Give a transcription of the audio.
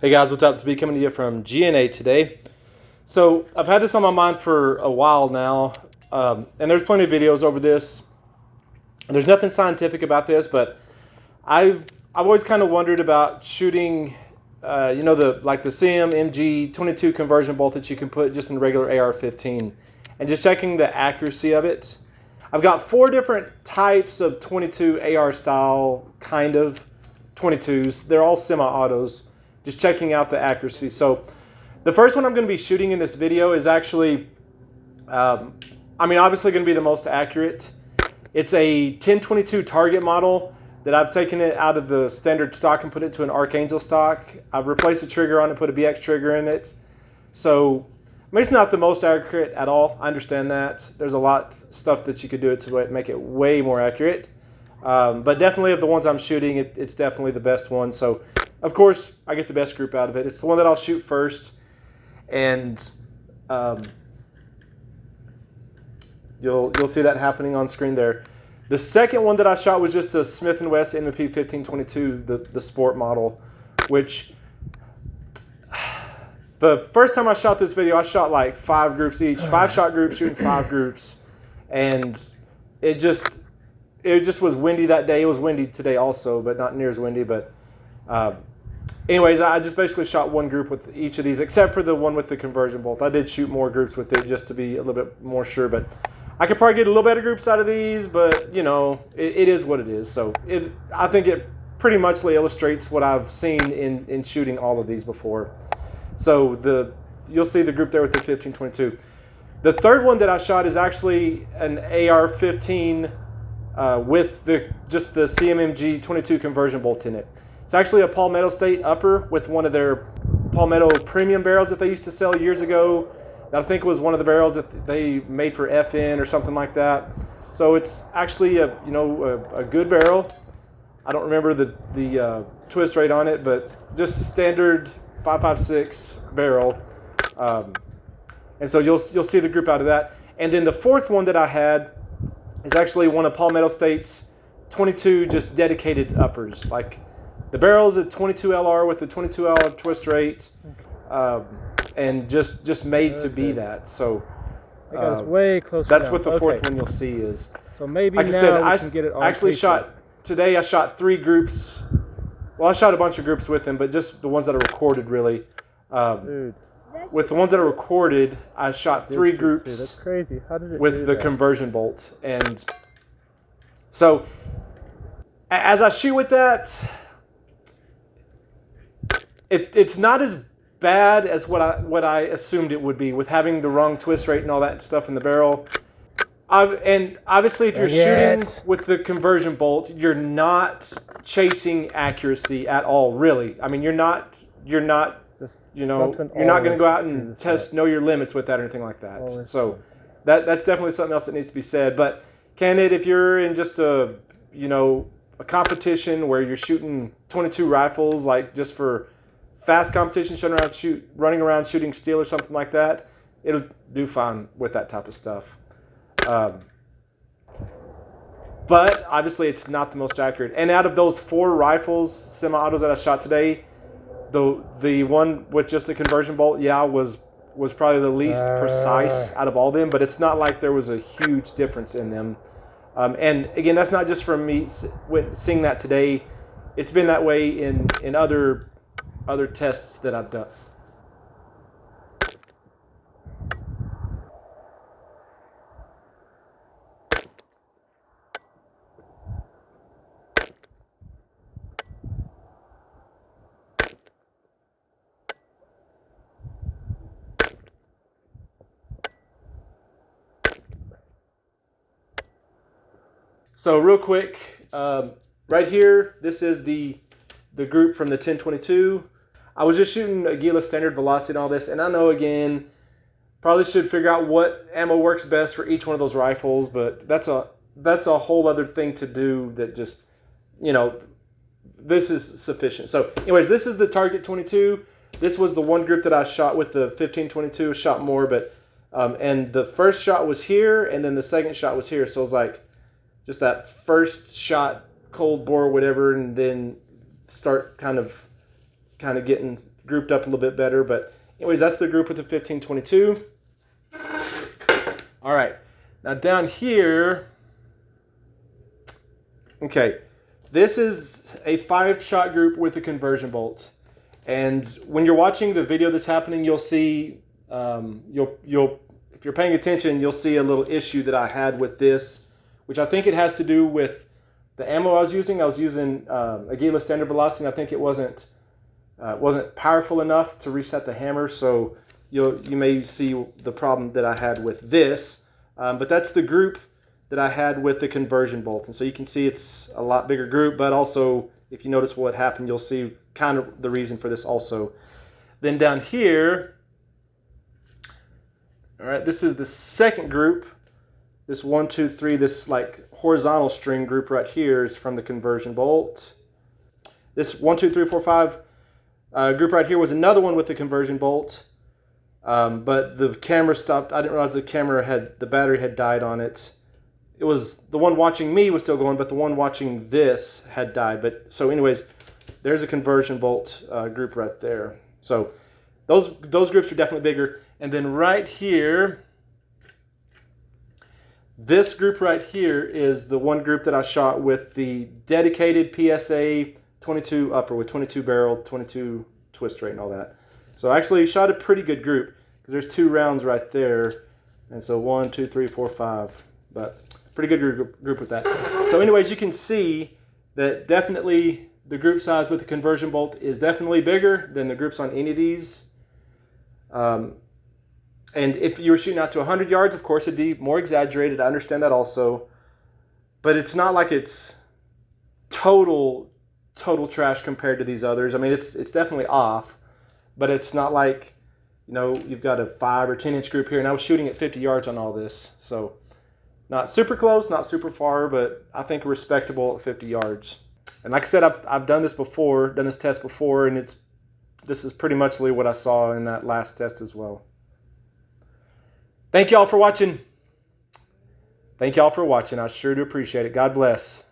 Hey guys, what's up? To be coming to you from GNA today. So I've had this on my mind for a while now, and there's plenty of videos over this. There's nothing scientific about this, but I've always kind of wondered about shooting, the CMMG 22 conversion bolt that you can put just in regular AR-15, and just checking the accuracy of it. I've got 4 different types of 22 AR style kind of 22s. They're all semi-autos. Just checking out the accuracy. So the first one I'm going to be shooting in this video is actually, obviously going to be the most accurate. It's a 1022 target model that I've taken it out of the standard stock and put it to an Archangel stock. I've replaced the trigger on it, put a BX trigger in it. So it's not the most accurate at all. I understand that. There's a lot of stuff that you could do it to make it way more accurate. But definitely of the ones I'm shooting, it's definitely the best one. So of course, I get the best group out of it. It's the one that I'll shoot first, and you'll see that happening on screen there. The second one that I shot was just a Smith & Wesson M&P 1522, the sport model, which the first time I shot this video, I shot like 5 groups each, 5-shot groups shooting 5 groups, and it just was windy that day. It was windy today also, but not near as windy. But anyways, I just basically shot 1 group with each of these, except for the one with the conversion bolt. I did shoot more groups with it just to be a little bit more sure, but I could probably get a little better groups out of these, but it is what it is. So I think it pretty much illustrates what I've seen in shooting all of these before. So you'll see the group there with the 1522. The third one that I shot is actually an AR-15 with just the CMMG 22 conversion bolt in it. It's actually a Palmetto State upper with one of their Palmetto premium barrels that they used to sell years ago. I think it was one of the barrels that they made for FN or something like that. So it's actually a good barrel. I don't remember the twist rate on it, but just standard 5.56 barrel. And so you'll see the group out of that. And then the fourth one that I had is actually one of Palmetto State's 22 just dedicated uppers. Like the barrel is a 22 LR with a 22 LR twist rate, and just made to be that. So way closer. that's what the fourth one you'll see is. So maybe like now I said, we can get it on actually paper. shot today. I shot 3 groups. Well, I shot a bunch of groups with him, but just the ones that are recorded really. Dude. With the ones that are recorded, I shot 3 groups. Dude, that's crazy. How did it with do the that? conversion bolt. And so as I shoot with that, it's not as bad as what I assumed it would be with having the wrong twist rate and all that stuff in the barrel. And obviously if you're shooting with the conversion bolt, you're not chasing accuracy at all, really. I mean, you're not you're not going to go out and know your limits with that or anything like that. So that's definitely something else that needs to be said. But if you're in just a competition where you're shooting 22 rifles, like just for fast competition, running around shooting steel or something like that, it'll do fine with that type of stuff. But obviously it's not the most accurate. And out of those 4 rifles, semi-autos that I shot today, the one with just the conversion bolt, was probably the least precise out of all of them. But it's not like there was a huge difference in them. And again, that's not just from me seeing that today. It's been that way in other tests that I've done. So real quick, right here, this is the group from the 1022. I was just shooting Aguila standard velocity and all this, and I know, again, probably should figure out what ammo works best for each one of those rifles, but that's a whole other thing to do that just, this is sufficient. So anyways, this is the Target 22. This was the one group that I shot with the 1522, shot more, but, and the first shot was here, and then the second shot was here, so it was like, just that first shot, cold bore, whatever, and then start kind of getting grouped up a little bit better. But anyways, that's the group with the 1522. All right, now down here, okay, this is a 5-shot group with a conversion bolt. And when you're watching the video that's happening, you'll see, if you're paying attention, you'll see a little issue that I had with this, which I think it has to do with the ammo I was using. I was using a Gila standard velocity, and I think it wasn't powerful enough to reset the hammer. So you may see the problem that I had with this, but that's the group that I had with the conversion bolt. And so you can see it's a lot bigger group, but also if you notice what happened, you'll see kind of the reason for this also. Then down here, all right, this is the second group. This 1, 2, 3, this like horizontal string group right here is from the conversion bolt. This 1, 2, 3, 4, 5 group right here was another one with the conversion bolt, but the camera stopped. I didn't realize the battery had died on it. It was the one watching me was still going, but the one watching this had died. But so anyways, there's a conversion bolt group right there. So those groups are definitely bigger. And then right here, this group right here is the one group that I shot with the dedicated PSA 22 upper with 22 barrel, 22 twist rate and all that. So I actually shot a pretty good group because there's 2 rounds right there. And so 1, 2, 3, 4, 5. But pretty good group with that. So anyways, you can see that definitely the group size with the conversion bolt is definitely bigger than the groups on any of these. And if you were shooting out to 100 yards, of course, it'd be more exaggerated. I understand that also. But it's not like it's total trash compared to these others. I mean, it's definitely off, but it's not like, you know, you've got a 5 or 10 inch group here, and I was shooting at 50 yards on all this. So not super close, not super far, but I think respectable at 50 yards. And like I said, I've done this before, done this test before, and this is pretty much what I saw in that last test as well. Thank y'all for watching. I sure do appreciate it. God bless.